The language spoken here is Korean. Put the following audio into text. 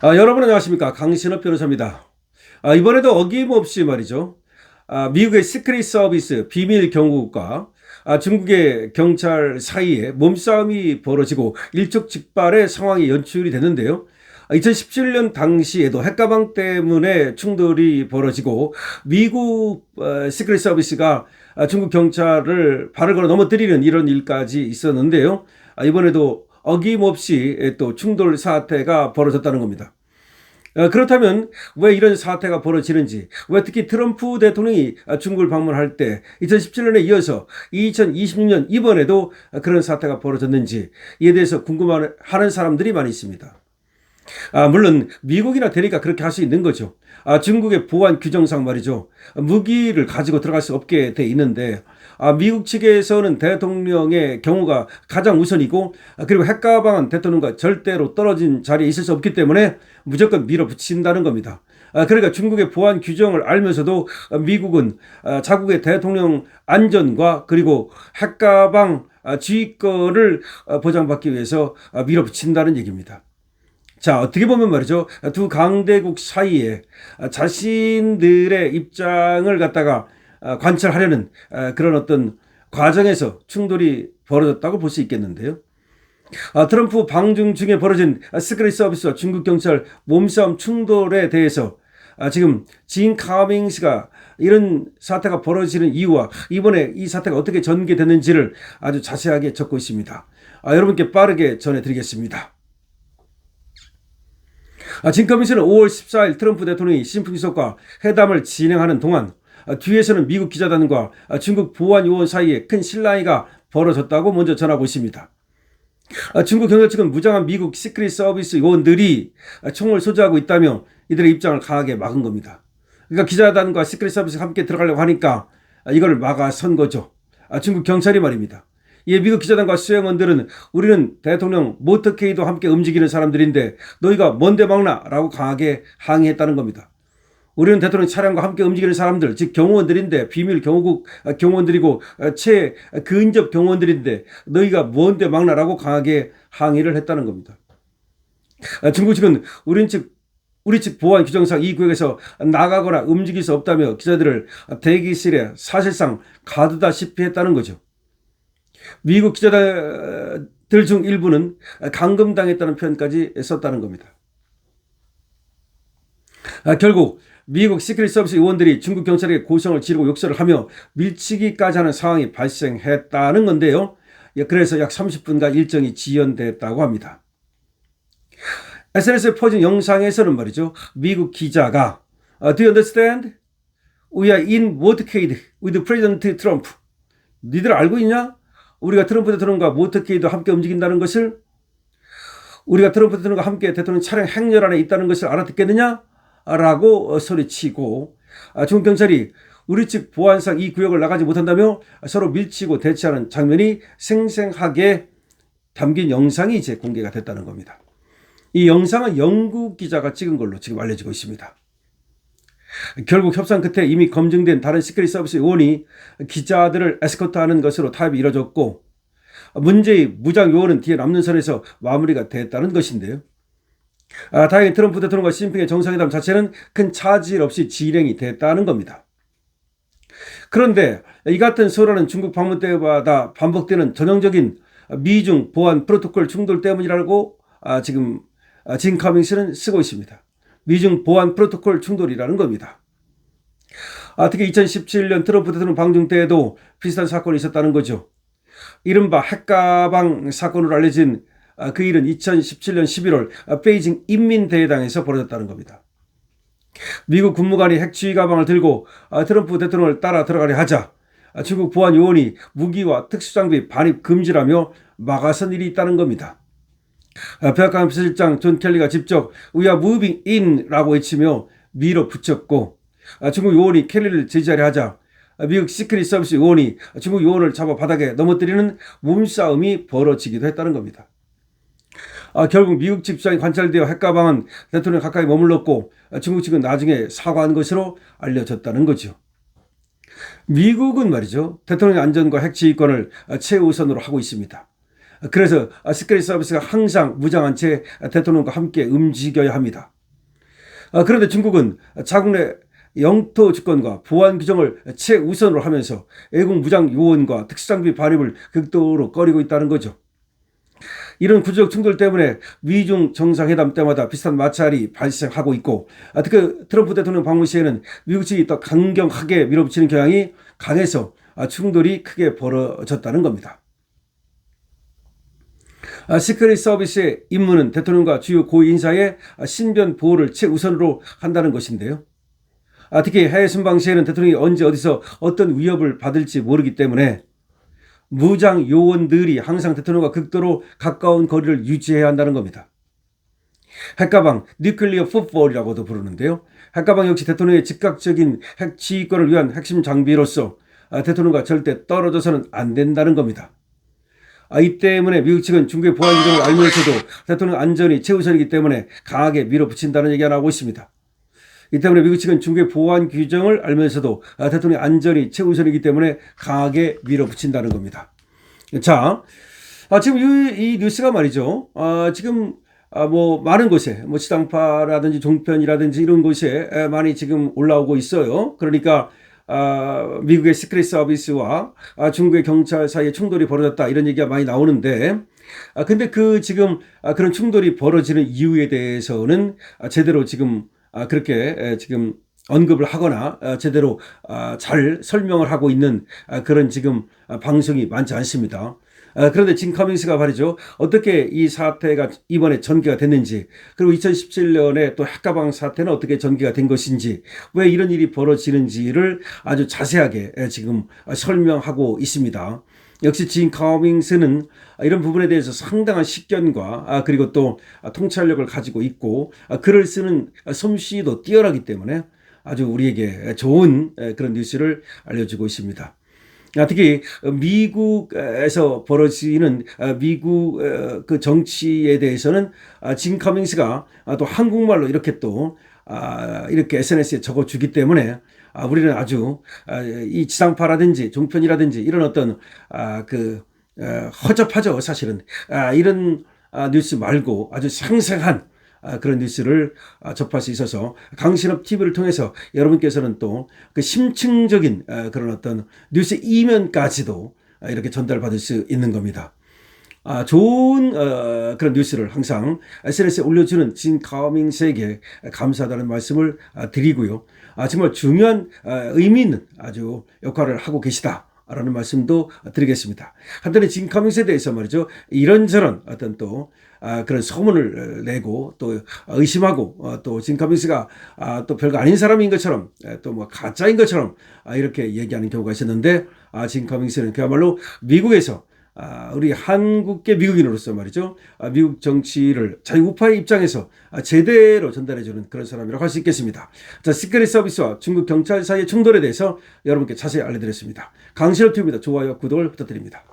여러분 안녕하십니까? 강신업 변호사입니다. 이번에도 어김없이 말이죠. 미국의 시크릿 서비스 비밀 경호국과 중국의 경찰 사이에 몸싸움이 벌어지고 일촉즉발의 상황이 연출이 됐는데요. 2017년 당시에도 핵가방 때문에 충돌이 벌어지고 미국 시크릿 서비스가 중국 경찰을 발을 걸어 넘어뜨리는 이런 일까지 있었는데요. 이번에도 어김없이 또 충돌 사태가 벌어졌다는 겁니다. 그렇다면 왜 이런 사태가 벌어지는지, 왜 특히 트럼프 대통령이 중국을 방문할 때 2017년에 이어서 2026년 이번에도 그런 사태가 벌어졌는지 이에 대해서 궁금해하는 사람들이 많이 있습니다. 물론 미국이나 대리가 그렇게 할 수 있는 거죠. 중국의 보안 규정상 말이죠. 무기를 가지고 들어갈 수 없게 돼 있는데 미국 측에서는 대통령의 경우가 가장 우선이고 그리고 핵가방은 대통령과 절대로 떨어진 자리에 있을 수 없기 때문에 무조건 밀어붙인다는 겁니다. 그러니까 중국의 보안 규정을 알면서도 미국은 자국의 대통령 안전과 그리고 핵가방 지휘권을 보장받기 위해서 밀어붙인다는 얘기입니다. 자, 어떻게 보면 말이죠. 두 강대국 사이에 자신들의 입장을 갖다가 관철하려는 그런 어떤 과정에서 충돌이 벌어졌다고 볼 수 있겠는데요. 트럼프 방중 중에 벌어진 시크릿 서비스와 중국 경찰 몸싸움 충돌에 대해서 지금 진 카밍스가 이런 사태가 벌어지는 이유와 이번에 이 사태가 어떻게 전개됐는지를 아주 자세하게 적고 있습니다. 여러분께 빠르게 전해드리겠습니다. 진 커미션은 5월 14일 트럼프 대통령이 시진핑 주석과 회담을 진행하는 동안 뒤에서는 미국 기자단과 중국 보안 요원 사이에 큰 실랑이가 벌어졌다고 먼저 전하고 있습니다. 중국 경찰 측은 무장한 미국 시크릿 서비스 요원들이 총을 소지하고 있다며 이들의 입장을 강하게 막은 겁니다. 그러니까 기자단과 시크릿 서비스가 함께 들어가려고 하니까 이걸 막아선 거죠. 중국 경찰이 말입니다. 이 미국 기자단과 수행원들은 우리는 대통령 모터케이도 함께 움직이는 사람들인데 너희가 뭔데 막나? 라고 강하게 항의했다는 겁니다. 우리는 대통령 차량과 함께 움직이는 사람들, 즉 경호원들인데 비밀 경호국 경호원들이고 최근접 경호원들인데 너희가 뭔데 막나라고 강하게 항의를 했다는 겁니다. 중국 측은 우리 측 보안 규정상 이 구역에서 나가거나 움직일 수 없다며 기자들을 대기실에 사실상 가두다시피 했다는 거죠. 미국 기자들 중 일부는 감금당했다는 표현까지 썼다는 겁니다. 결국 미국 시크릿 서비스 요원들이 중국 경찰에게 고성을 지르고 욕설을 하며 밀치기까지 하는 상황이 발생했다는 건데요. 그래서 약 30분간 일정이 지연됐다고 합니다. SNS에 퍼진 영상에서는 말이죠. 미국 기자가 Do you understand? We are in motorcade with President Trump. 니들 알고 있냐? 우리가 트럼프 대통령과 모터케이도 함께 움직인다는 것을, 우리가 트럼프 대통령과 함께 대통령 차량 행렬 안에 있다는 것을 알아듣겠느냐? 라고 소리치고 중국 경찰이 우리 측 보안상 이 구역을 나가지 못한다며 서로 밀치고 대치하는 장면이 생생하게 담긴 영상이 이제 공개가 됐다는 겁니다. 이 영상은 영국 기자가 찍은 걸로 지금 알려지고 있습니다. 결국 협상 끝에 이미 검증된 다른 시크릿 서비스 요원이 기자들을 에스코트하는 것으로 타협이 이뤄졌고 문제의 무장 요원은 뒤에 남는 선에서 마무리가 됐다는 것인데요. 다행히 트럼프 대통령과 시진핑의 정상회담 자체는 큰 차질 없이 진행이 됐다는 겁니다. 그런데 이 같은 소란은 중국 방문 때마다 반복되는 전형적인 미중 보안 프로토콜 충돌 때문이라고 지금 진 커밍스는 쓰고 있습니다. 미중 보안 프로토콜 충돌이라는 겁니다. 특히 2017년 트럼프 대통령 방중 때에도 비슷한 사건이 있었다는 거죠. 이른바 핵가방 사건으로 알려진 그 일은 2017년 11월 베이징 인민대회당에서 벌어졌다는 겁니다. 미국 군무관이 핵지휘 가방을 들고 트럼프 대통령을 따라 들어가려 하자 중국 보안 요원이 무기와 특수장비 반입 금지라며 막아선 일이 있다는 겁니다. 백악관 비서실장 존 켈리가 직접 We are moving in 라고 외치며 밀어붙였고 중국 요원이 켈리를 제지하려 하자 미국 시크릿 서비스 요원이 중국 요원을 잡아 바닥에 넘어뜨리는 몸싸움이 벌어지기도 했다는 겁니다. 결국 미국 측 주장이 관찰되어 핵가방은 대통령 가까이 머물렀고 중국 측은 나중에 사과한 것으로 알려졌다는 거죠. 미국은 말이죠. 대통령의 안전과 핵 지휘권을 최우선으로 하고 있습니다. 그래서 시크릿 서비스가 항상 무장한 채 대통령과 함께 움직여야 합니다. 그런데 중국은 자국 내 영토 주권과 보안 규정을 최우선으로 하면서 애국 무장 요원과 특수장비 발입을 극도로 꺼리고 있다는 거죠. 이런 구조적 충돌 때문에 미중 정상회담 때마다 비슷한 마찰이 발생하고 있고, 특히 트럼프 대통령 방문 시에는 미국 측이 더 강경하게 밀어붙이는 경향이 강해서 충돌이 크게 벌어졌다는 겁니다. 시크릿 서비스의 임무는 대통령과 주요 고위 인사의 신변 보호를 최우선으로 한다는 것인데요. 특히 해외 순방 시에는 대통령이 언제 어디서 어떤 위협을 받을지 모르기 때문에 무장 요원들이 항상 대통령과 극도로 가까운 거리를 유지해야 한다는 겁니다. 핵가방, 뉴클리어 풋볼이라고도 부르는데요. 핵가방 역시 대통령의 즉각적인 핵 지휘권을 위한 핵심 장비로서 대통령과 절대 떨어져서는 안 된다는 겁니다. 이 때문에 미국 측은 중국의 보안 규정을 알면서도 대통령 안전이 최우선이기 때문에 강하게 밀어붙인다는 얘기가 나오고 있습니다. 이 때문에 미국 측은 중국의 보안 규정을 알면서도 대통령 안전이 최우선이기 때문에 강하게 밀어붙인다는 겁니다. 자, 지금 이 뉴스가 말이죠. 지금 뭐 많은 곳에 뭐 지상파라든지 종편이라든지 이런 곳에 많이 지금 올라오고 있어요. 그러니까 미국의 시크릿 서비스와 중국의 경찰 사이에 충돌이 벌어졌다 이런 얘기가 많이 나오는데, 근데 지금 그런 충돌이 벌어지는 이유에 대해서는 제대로 지금 그렇게 지금 언급을 하거나 제대로 잘 설명을 하고 있는 그런 지금 방송이 많지 않습니다. 그런데 진 커밍스가 말이죠. 어떻게 이 사태가 이번에 전개가 됐는지, 그리고 2017년에 또 핵가방 사태는 어떻게 전개가 된 것인지, 왜 이런 일이 벌어지는지를 아주 자세하게 지금 설명하고 있습니다. 역시 진 커밍스는 이런 부분에 대해서 상당한 식견과 그리고 또 통찰력을 가지고 있고 글을 쓰는 솜씨도 뛰어나기 때문에 아주 우리에게 좋은 그런 뉴스를 알려주고 있습니다. 특히 미국에서 벌어지는 미국 그 정치에 대해서는 진 커밍스가 또 한국말로 이렇게 또 이렇게 SNS에 적어주기 때문에 우리는 아주 이 지상파라든지 종편이라든지 이런 어떤 허접하죠. 사실은 이런 뉴스 말고 아주 생생한 그런 뉴스를 접할 수 있어서 강신업 TV를 통해서 여러분께서는 또 그 심층적인 그런 어떤 뉴스 이면까지도 이렇게 전달받을 수 있는 겁니다. 좋은 그런 뉴스를 항상 SNS에 올려주는 진 커밍스에게 감사하다는 말씀을 드리고요. 정말 중요한 의미 있는 아주 역할을 하고 계시다 라는 말씀도 드리겠습니다. 한편에 진 커밍스에 대해서 말이죠. 이런저런 어떤 또 그런 소문을 내고 또 의심하고 또 진 커밍스가 또 별거 아닌 사람인 것처럼 또 뭐 가짜인 것처럼 이렇게 얘기하는 경우가 있었는데, 진 커밍스는 그야말로 미국에서 우리 한국계 미국인으로서 말이죠. 미국 정치를 자기 우파의 입장에서 제대로 전달해주는 그런 사람이라고 할 수 있겠습니다. 자, 시크릿 서비스와 중국 경찰 사이의 충돌에 대해서 여러분께 자세히 알려드렸습니다. 강신업 TV입니다. 좋아요, 구독을 부탁드립니다.